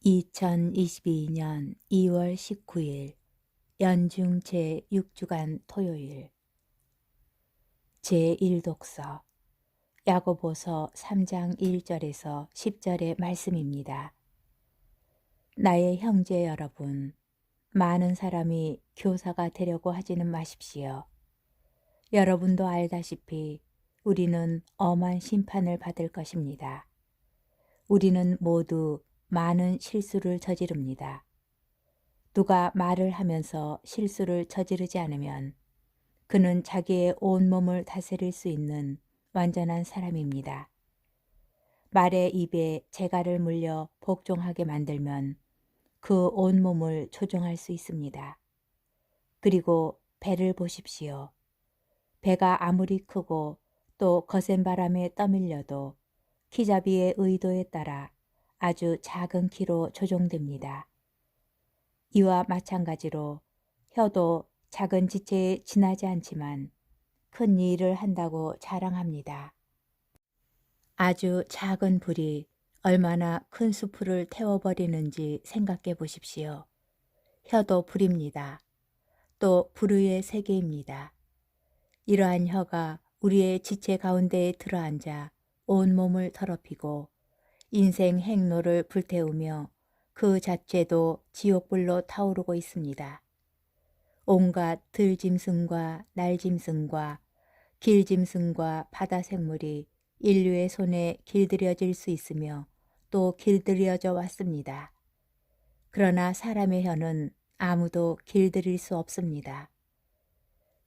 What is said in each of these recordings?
2022년 2월 19일 연중 제6주간 토요일 제1독서 야고보서 3장 1절에서 10절의 말씀입니다. 나의 형제 여러분, 많은 사람이 교사가 되려고 하지는 마십시오. 여러분도 알다시피 우리는 엄한 심판을 받을 것입니다. 우리는 모두 많은 실수를 저지릅니다. 누가 말을 하면서 실수를 저지르지 않으면 그는 자기의 온몸을 다스릴 수 있는 완전한 사람입니다. 말의 입에 재갈을 물려 복종하게 만들면 그 온몸을 조종할 수 있습니다. 그리고 배를 보십시오. 배가 아무리 크고 또 거센 바람에 떠밀려도 키잡이의 의도에 따라 아주 작은 키로 조종됩니다. 이와 마찬가지로 혀도 작은 지체에 지나지 않지만 큰 일을 한다고 자랑합니다. 아주 작은 불이 얼마나 큰 숲을 태워버리는지 생각해 보십시오. 혀도 불입니다. 또 불의 세계입니다. 이러한 혀가 우리의 지체 가운데에 들어앉아 온몸을 더럽히고 인생 행로를 불태우며 그 자체도 지옥불로 타오르고 있습니다. 온갖 들짐승과 날짐승과 길짐승과 바다생물이 인류의 손에 길들여질 수 있으며 또 길들여져 왔습니다. 그러나 사람의 혀는 아무도 길들일 수 없습니다.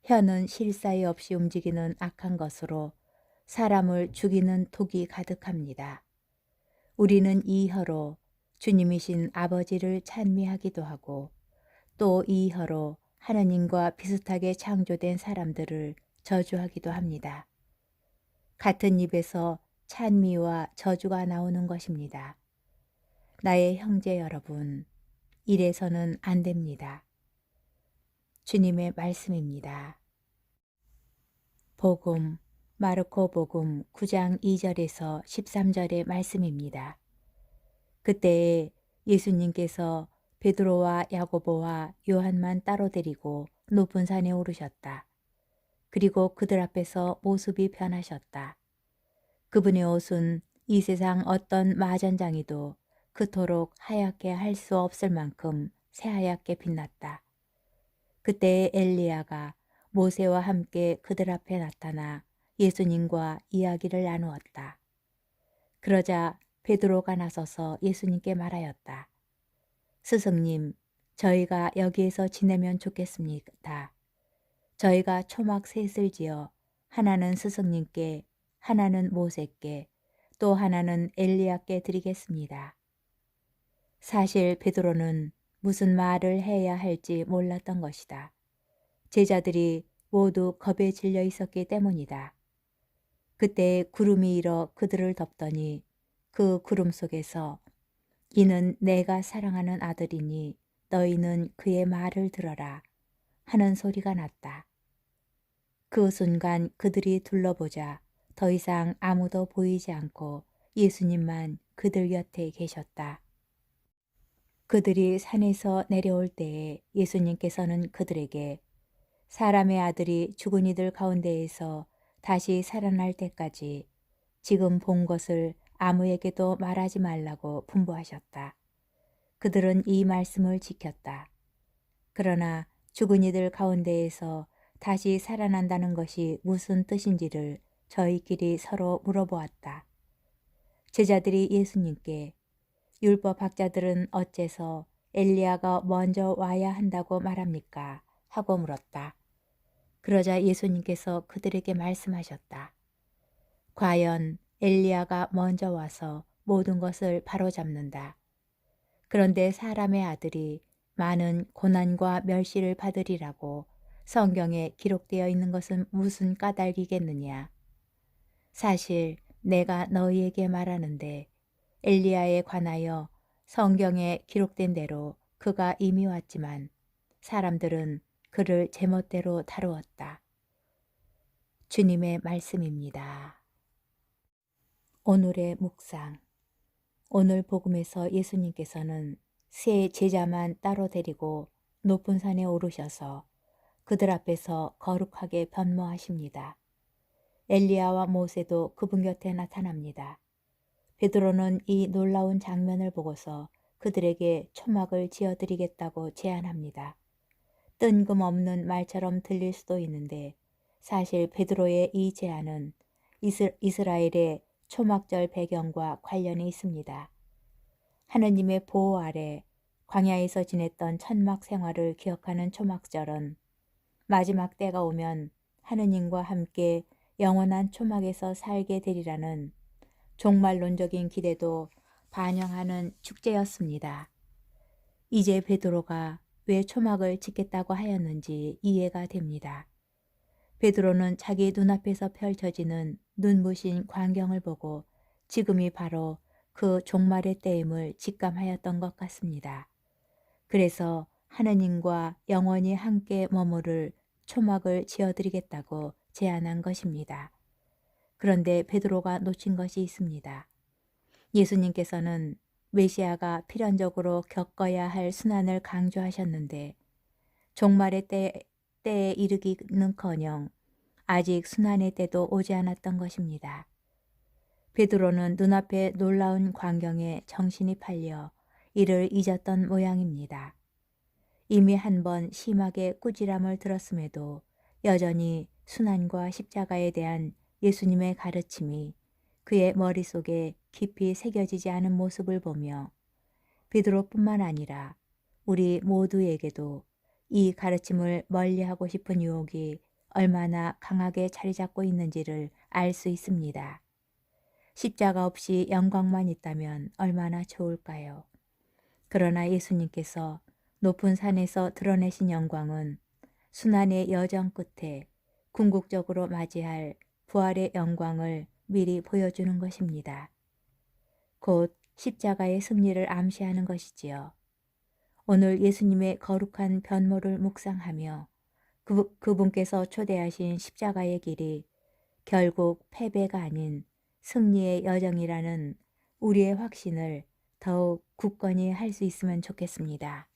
혀는 실사이 없이 움직이는 악한 것으로 사람을 죽이는 독이 가득합니다. 우리는 이 혀로 주님이신 아버지를 찬미하기도 하고 또 이 혀로 하나님과 비슷하게 창조된 사람들을 저주하기도 합니다. 같은 입에서 찬미와 저주가 나오는 것입니다. 나의 형제 여러분, 이래서는 안 됩니다. 주님의 말씀입니다. 복음, 마르코 복음 9장 2절에서 13절의 말씀입니다. 그때에 예수님께서 베드로와 야고보와 요한만 따로 데리고 높은 산에 오르셨다. 그리고 그들 앞에서 모습이 변하셨다. 그분의 옷은 이 세상 어떤 마전장이도 그토록 하얗게 할 수 없을 만큼 새하얗게 빛났다. 그때 엘리야가 모세와 함께 그들 앞에 나타나 예수님과 이야기를 나누었다. 그러자 베드로가 나서서 예수님께 말하였다. 스승님, 저희가 여기에서 지내면 좋겠습니다. 저희가 초막 셋을 지어 하나는 스승님께, 하나는 모세께, 또 하나는 엘리야께 드리겠습니다. 사실 베드로는 무슨 말을 해야 할지 몰랐던 것이다. 제자들이 모두 겁에 질려 있었기 때문이다. 그때 구름이 일어 그들을 덮더니 그 구름 속에서 이는 내가 사랑하는 아들이니 너희는 그의 말을 들어라 하는 소리가 났다. 그 순간 그들이 둘러보자 더 이상 아무도 보이지 않고 예수님만 그들 곁에 계셨다. 그들이 산에서 내려올 때에 예수님께서는 그들에게 사람의 아들이 죽은 이들 가운데에서 다시 살아날 때까지 지금 본 것을 아무에게도 말하지 말라고 분부하셨다. 그들은 이 말씀을 지켰다. 그러나 죽은 이들 가운데에서 다시 살아난다는 것이 무슨 뜻인지를 저희끼리 서로 물어보았다. 제자들이 예수님께 율법 학자들은 어째서 엘리야가 먼저 와야 한다고 말합니까? 하고 물었다. 그러자 예수님께서 그들에게 말씀하셨다. 과연 엘리야가 먼저 와서 모든 것을 바로잡는다. 그런데 사람의 아들이 많은 고난과 멸시를 받으리라고 성경에 기록되어 있는 것은 무슨 까닭이겠느냐. 사실 내가 너희에게 말하는데 엘리야에 관하여 성경에 기록된 대로 그가 이미 왔지만 사람들은 그를 제멋대로 다루었다. 주님의 말씀입니다. 오늘의 묵상. 오늘 복음에서 예수님께서는 세 제자만 따로 데리고 높은 산에 오르셔서 그들 앞에서 거룩하게 변모하십니다. 엘리야와 모세도 그분 곁에 나타납니다. 베드로는 이 놀라운 장면을 보고서 그들에게 초막을 지어드리겠다고 제안합니다. 뜬금없는 말처럼 들릴 수도 있는데 사실 베드로의 이 제안은 이스라엘의 초막절 배경과 관련이 있습니다. 하느님의 보호 아래 광야에서 지냈던 천막 생활을 기억하는 초막절은 마지막 때가 오면 하느님과 함께 영원한 초막에서 살게 되리라는 종말론적인 기대도 반영하는 축제였습니다. 이제 베드로가 왜 초막을 짓겠다고 하였는지 이해가 됩니다. 베드로는 자기 눈앞에서 펼쳐지는 눈부신 광경을 보고 지금이 바로 그 종말의 때임을 직감하였던 것 같습니다. 그래서 하느님과 영원히 함께 머무를 초막을 지어드리겠다고 제안한 것입니다. 그런데 베드로가 놓친 것이 있습니다. 예수님께서는 메시아가 필연적으로 겪어야 할 순환을 강조하셨는데 종말의 때에 이르기는커녕 아직 순환의 때도 오지 않았던 것입니다. 베드로는 눈앞의 놀라운 광경에 정신이 팔려 이를 잊었던 모양입니다. 이미 한 번 심하게 꾸지람을 들었음에도 여전히 순환과 십자가에 대한 예수님의 가르침이 그의 머릿속에 깊이 새겨지지 않은 모습을 보며 베드로뿐만 아니라 우리 모두에게도 이 가르침을 멀리하고 싶은 유혹이 얼마나 강하게 자리 잡고 있는지를 알 수 있습니다. 십자가 없이 영광만 있다면 얼마나 좋을까요? 그러나 예수님께서 높은 산에서 드러내신 영광은 순환의 여정 끝에 궁극적으로 맞이할 부활의 영광을 미리 보여주는 것입니다. 곧 십자가의 승리를 암시하는 것이지요. 오늘 예수님의 거룩한 변모를 묵상하며 그분께서 초대하신 십자가의 길이 결국 패배가 아닌 승리의 여정이라는 우리의 확신을 더욱 굳건히 할 수 있으면 좋겠습니다.